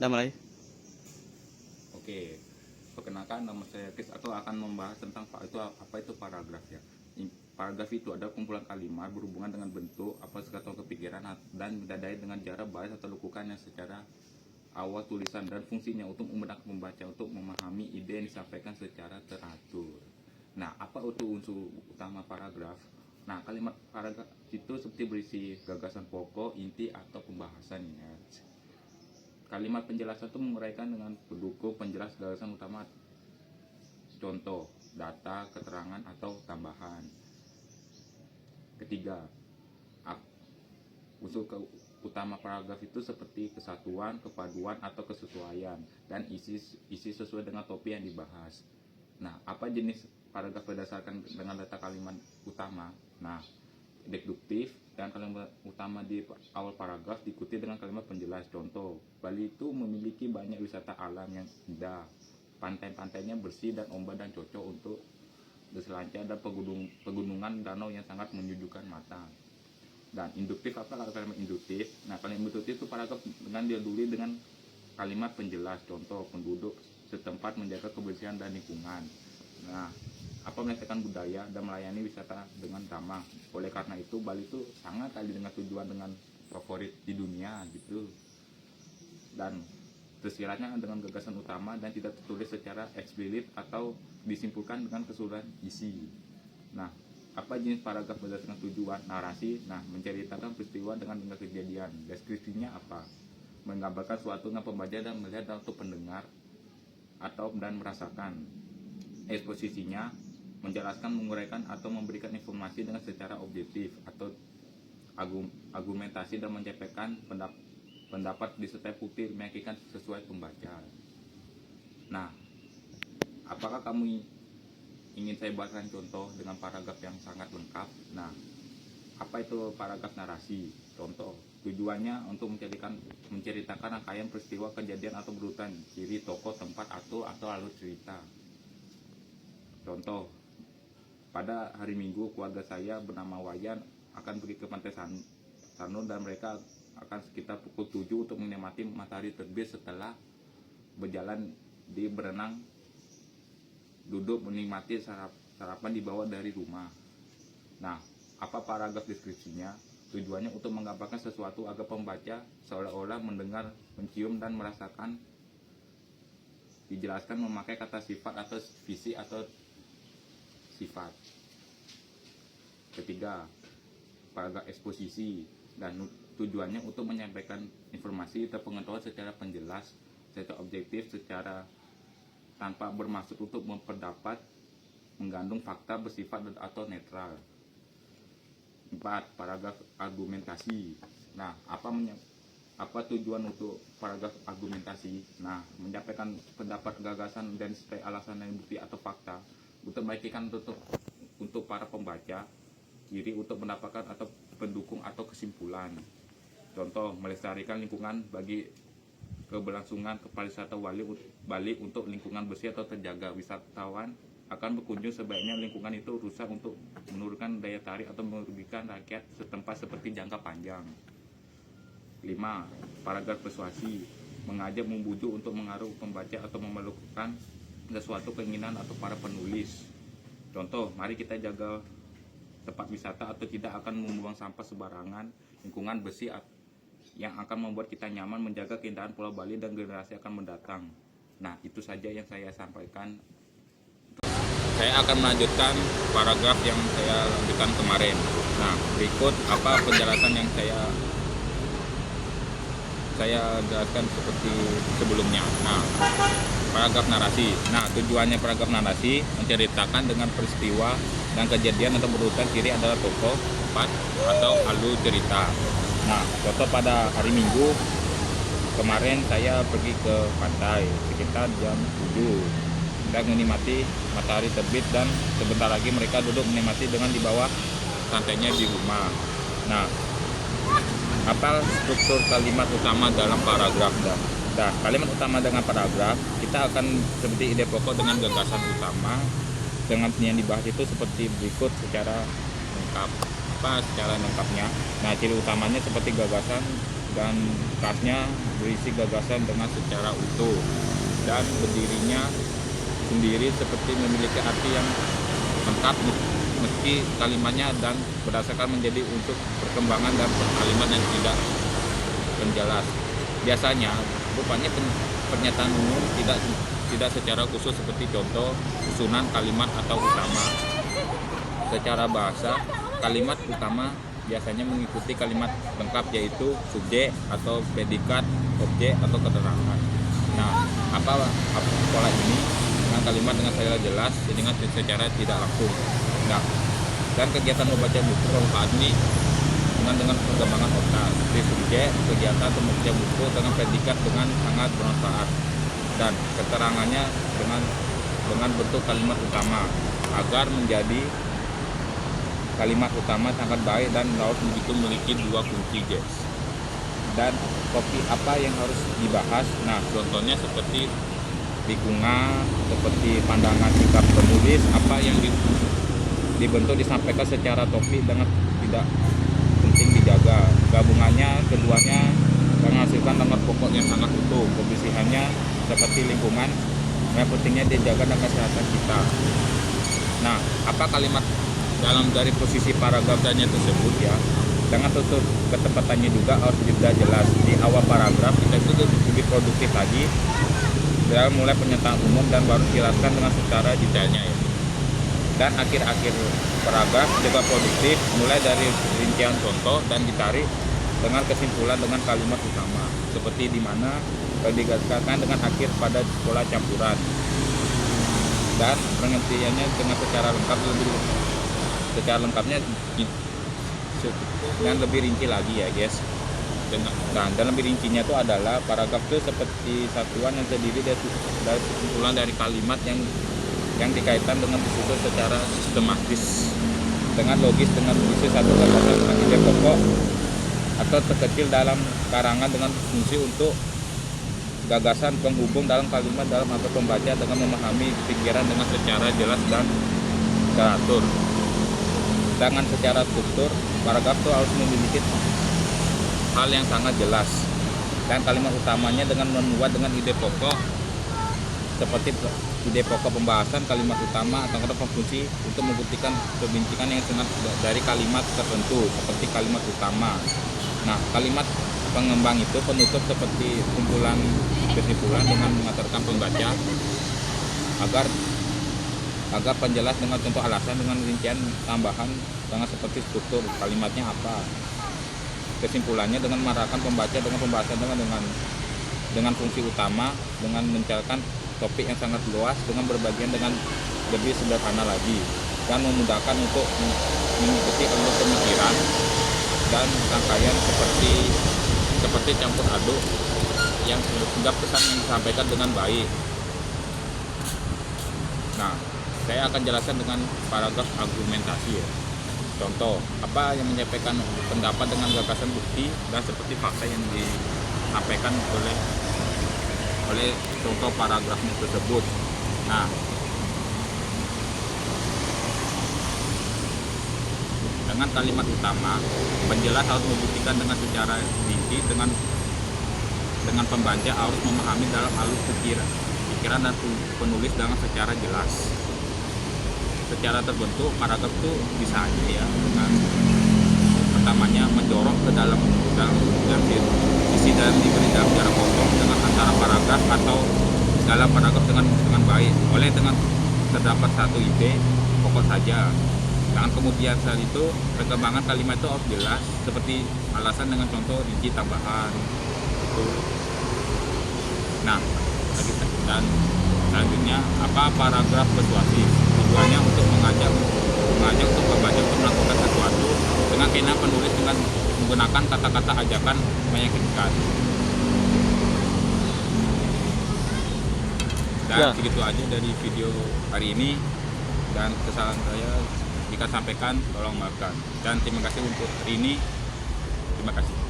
Udah mulai? Oke, perkenalkan nama saya Chris atau akan membahas tentang apa itu paragraf ya. Paragraf itu ada kumpulan kalimat berhubungan dengan bentuk, apa atau kepikiran dan ditandai dengan cara baris atau lekukan yang secara awal tulisan dan fungsinya untuk memudahkan pembaca untuk memahami ide yang disampaikan secara teratur. Nah, apa itu unsur utama paragraf? Nah, kalimat paragraf itu seperti berisi gagasan pokok, inti atau pembahasan ya. Kalimat penjelasan itu menguraikan dengan pendukung penjelas gagasan utama, contoh, data, keterangan, atau tambahan. Ketiga, unsur utama paragraf itu seperti kesatuan, kepaduan, atau kesesuaian, dan isi sesuai dengan topik yang dibahas. Nah, apa jenis paragraf berdasarkan dengan letak kalimat utama? Nah, deduktif dan kalimat utama di awal paragraf diikuti dengan kalimat penjelas. Contoh, Bali itu memiliki banyak wisata alam yang indah, pantai-pantainya bersih dan ombak dan cocok untuk berselancar, dan pegunungan danau yang sangat menyejukkan mata. Dan induktif, apa kalimat induktif? Nah, kalimat induktif itu paragraf dengan didahului dengan kalimat penjelas. Contoh, penduduk setempat menjaga kebersihan dan lingkungan. Nah, apa melestarikan budaya dan melayani wisata dengan ramah. Oleh karena itu Bali itu sangat kali dengan tujuan dengan favorit di dunia gitu. Dan tersiratnya dengan gagasan utama dan tidak tertulis secara eksplisit atau disimpulkan dengan keseluruhan isi. Nah, apa jenis paragraf berdasarkan tujuan? Narasi. Nah, menceritakan peristiwa dengan kejadian. Deskripsinya apa? Menggambarkan suatu dengan pembaca dan melihat untuk pendengar atau dan merasakan. Eksposisinya menjelaskan, menguraikan, atau memberikan informasi dengan secara objektif atau argumentasi dan menyampaikan pendapat disertai bukti meyakinkan sesuai pembaca. Nah, apakah kamu ingin saya buatkan contoh dengan paragraf yang sangat lengkap? Nah, apa itu paragraf narasi? Contoh, tujuannya untuk menceritakan rangkaian peristiwa, kejadian atau berurutan, ciri, tokoh, tempat, atau alur cerita. Contoh, pada hari Minggu keluarga saya bernama Wayan akan pergi ke Pantai Sanur dan mereka akan sekitar pukul 7 untuk menikmati matahari terbit. Setelah berjalan di berenang, duduk menikmati sarapan dibawa dari rumah. Nah, apa paragraf deskripsinya? Tujuannya untuk menggambarkan sesuatu agar pembaca seolah-olah mendengar, mencium dan merasakan. Dijelaskan memakai kata sifat atau visi atau sifat. Ketiga, paragraf eksposisi dan tujuannya untuk menyampaikan informasi atau pengetahuan secara penjelas, secara objektif, secara tanpa bermaksud untuk memperdapat, mengandung fakta, bersifat atau netral. 4. Paragraf argumentasi. Nah, apa tujuan untuk paragraf argumentasi? Nah, menyampaikan pendapat, gagasan dan alasan dan bukti atau fakta untuk membagikan untuk para pembaca, kiri untuk mendapatkan atau pendukung atau kesimpulan. Contoh, melestarikan lingkungan bagi keberlangsungan kepariwisata Bali untuk lingkungan bersih atau terjaga. Wisatawan akan berkunjung sebaiknya lingkungan itu rusak untuk menurunkan daya tarik atau merugikan rakyat setempat seperti jangka panjang. 5. Paragraf persuasi, mengajak, membujuk untuk mengaruh pembaca atau melakukan sesuatu keinginan atau para penulis. Contoh, mari kita jaga tempat wisata atau tidak akan membuang sampah sembarangan, lingkungan bersih yang akan membuat kita nyaman, menjaga keindahan Pulau Bali dan generasi akan mendatang. Nah, itu saja yang saya sampaikan. Saya akan melanjutkan paragraf yang saya lanjutkan kemarin. Nah, berikut apa penjelasan yang saya jelaskan seperti sebelumnya. Nah, paragraf narasi. Nah, tujuannya paragraf narasi menceritakan dengan peristiwa dan kejadian atau berurutan, ciri adalah tokoh, tempat, atau alur cerita. Nah, contoh pada hari Minggu kemarin saya pergi ke pantai sekitar jam 7 dan menikmati matahari terbit, dan sebentar lagi mereka duduk menikmati dengan di bawah santainya di rumah. Nah, apa struktur kalimat utama dalam paragraf? Nah, kalimat utama dengan paragraf kita akan seperti ide pokok dengan gagasan utama dengan yang dibahas itu seperti berikut secara lengkap. Secara lengkapnya. Nah, ciri utamanya seperti gagasan dan tasnya berisi gagasan dengan secara utuh, dan berdirinya sendiri seperti memiliki arti yang lengkap meski kalimatnya dan berdasarkan menjadi untuk perkembangan dan kalimat yang tidak menjelas. Biasanya rupanya pernyataan umum tidak secara khusus seperti contoh susunan kalimat atau utama. Secara bahasa, kalimat utama biasanya mengikuti kalimat lengkap yaitu subjek atau predikat, objek atau keterangan. Nah, apa pola ini dengan kalimat dengan secara jelas dengan secara tidak langsung. Nah, dan kegiatan membaca buku permukaan ini dengan perkembangan otak seperti subjek, kegiatan membaca buku dengan predikat dengan sangat bermanfaat dan keterangannya dengan bentuk kalimat utama agar menjadi kalimat utama sangat baik dan harus begitu memiliki dua kunci, guys. Dan topik apa yang harus dibahas? Nah, contohnya seperti lingkungan, seperti pandangan sikap penulis, apa yang dibentuk disampaikan secara topik dengan tidak penting dijaga. Gabungannya keduanya menghasilkan dengan pokok yang sangat utuh. Kebersihannya seperti lingkungan yang pentingnya dijaga dan kesehatan kita. Nah, apa kalimat dalam dari posisi paragraf tanya tersebut ya, dengan tutur ketepatannya juga harus juga jelas. Di awal paragraf kita itu lebih produktif lagi dalam mulai pernyataan umum dan baru jelaskan dengan secara detailnya ya. Dan akhir-akhir paragraf juga produktif mulai dari rincian contoh dan ditarik dengan kesimpulan dengan kalimat utama seperti di mana digagaskan dengan akhir pada pola campuran dan pengertiannya dengan secara lengkap lengkapnya dan lebih rinci lagi ya guys. Dan lebih rincinya itu adalah paragraf itu seperti satuan yang terdiri dari kesimpulan dari kalimat yang dikaitkan dengan disusun secara sistematis dengan logis dengan berisi satu gagasan dengan ide pokok atau terkecil dalam karangan dengan fungsi untuk gagasan penghubung dalam kalimat dalam atau pembaca dengan memahami pikiran dengan secara jelas dan teratur. Dengan secara struktur, paragraf itu harus memiliki hal yang sangat jelas dan kalimat utamanya dengan memuat dengan ide pokok seperti ide pokok pembahasan, kalimat utama atau fungsi untuk membuktikan perbincangan yang sangat dari kalimat tertentu seperti kalimat utama. Nah, kalimat pengembang itu penutup seperti kesimpulan dengan mengantarkan pembaca agar penjelas dengan contoh alasan dengan rincian tambahan dengan seperti struktur kalimatnya apa, kesimpulannya dengan mengarahkan pembaca dengan pembahasan dengan fungsi utama dengan mencairkan topik yang sangat luas dengan berbagian dengan lebih sederhana lagi dan memudahkan untuk mengikuti alur pemikiran dan rangkaian seperti campur aduk yang sehingga pesan yang disampaikan dengan baik. Nah, saya akan jelaskan dengan paragraf argumentasi ya. Contoh, apa yang menyampaikan pendapat dengan gagasan bukti dan seperti fakta yang disampaikan oleh contoh paragrafnya tersebut. Nah, dengan kalimat utama, penjelas harus membuktikan dengan secara rinci dengan pembaca harus memahami dalam alur pikiran dan penulis dengan secara jelas. Secara terbentuk paragraf itu bisa aja ya dengan pertamanya mendorong ke dalam isi dan diberi dalam jarak kosong dengan antara paragraf atau dalam paragraf dengan baik dengan terdapat satu ide pokok saja. Dan kemudian saat itu perkembangan kalimat itu harus jelas seperti alasan dengan contoh rinci tambahan itu. Nah, dan selanjutnya apa paragraf persuasif tujuannya untuk mengajak untuk pembaca untuk melakukan sesuatu dengan keinginan penulis dengan menggunakan kata-kata ajakan meyakinkan. Dan segitu aja dari video hari ini, dan kesalahan saya jika sampaikan tolong maafkan, dan terima kasih untuk hari ini. Terima kasih.